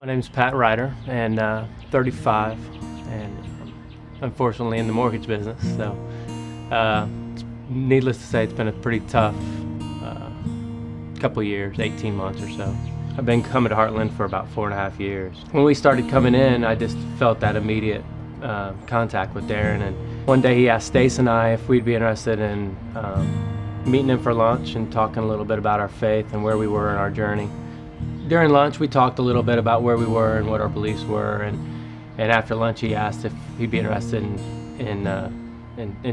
My name's Pat Rider, and 35, and unfortunately in the mortgage business. So, needless to say, it's been a pretty tough couple years, 18 months or so. I've been coming to Heartland for about 4.5 years. When we started coming in, I just felt that immediate contact with Darren, and one day he asked Stace and I if we'd be interested in meeting him for lunch and talking a little bit about our faith and where we were in our journey. During lunch, we talked a little bit about where we were and what our beliefs were, and after lunch, he asked if he'd be interested in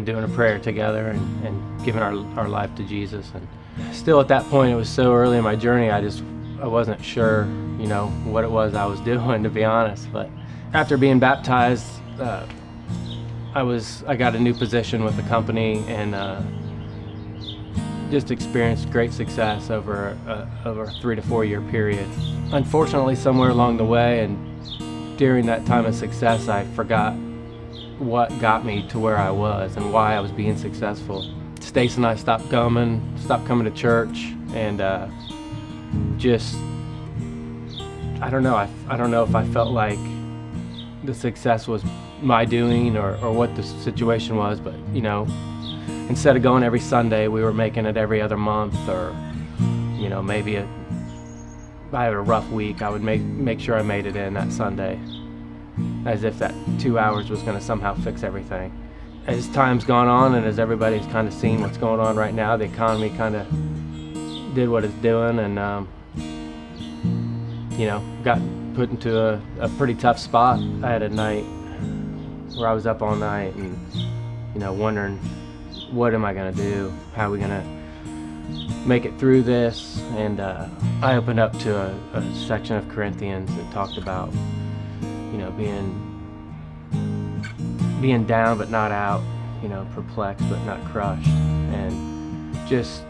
doing a prayer together and giving our life to Jesus. And still, at that point, it was so early in my journey, I wasn't sure, what it was I was doing, to be honest. But after being baptized, I got a new position with the company and just experienced great success over a 3 to 4 year period. Unfortunately, somewhere along the way and during that time of success, I forgot what got me to where I was and why I was being successful. Stace and I stopped coming to church, and I don't know if I felt like the success was my doing or what the situation was, but instead of going every Sunday, we were making it every other month, or maybe if I had a rough week, I would make sure I made it in that Sunday, as if that 2 hours was going to somehow fix everything. As time's gone on and as everybody's kind of seen what's going on right now, the economy kind of did what it's doing, and got put into a pretty tough spot. I had a night where I was up all night and wondering, what am I going to do? How are we going to make it through this? And I opened up to a section of Corinthians that talked about being down but not out, perplexed but not crushed, and just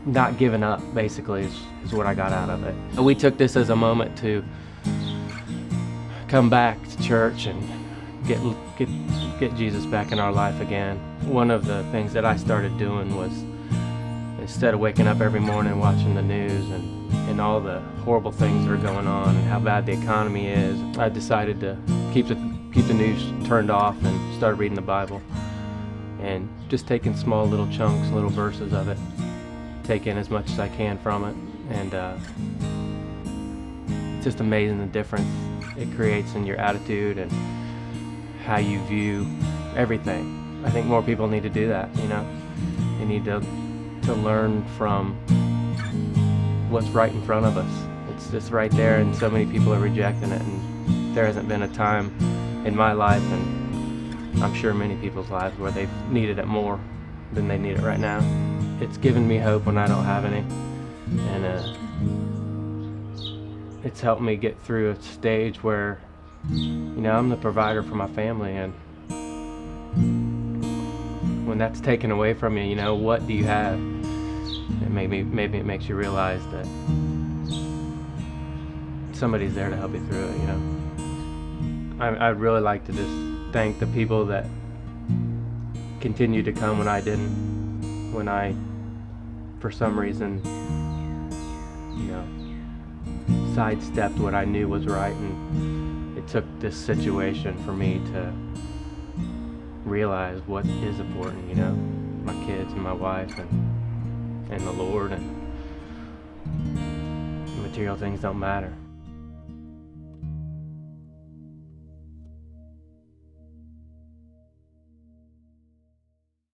not giving up, basically, is what I got out of it. We took this as a moment to come back to church and get Jesus back in our life again. One of the things that I started doing was, instead of waking up every morning watching the news and all the horrible things that are going on and how bad the economy is, I decided to keep the news turned off and started reading the Bible, and just taking small little chunks, little verses of it, take in as much as I can from it, and it's just amazing the difference it creates in your attitude and how you view everything. I think more people need to do that. They need to learn from what's right in front of us. It's just right there, and so many people are rejecting it, and there hasn't been a time in my life, and I'm sure many people's lives, where they've needed it more than they need it right now. It's given me hope when I don't have any, and it's helped me get through a stage where I'm the provider for my family, and when that's taken away from you, what do you have? And maybe it makes you realize that somebody's there to help you through it. I'd really like to just thank the people that continued to come when I didn't, when I, for some reason, sidestepped what I knew was right, and it took this situation for me to realize what is important, my kids and my wife and the Lord, and material things don't matter.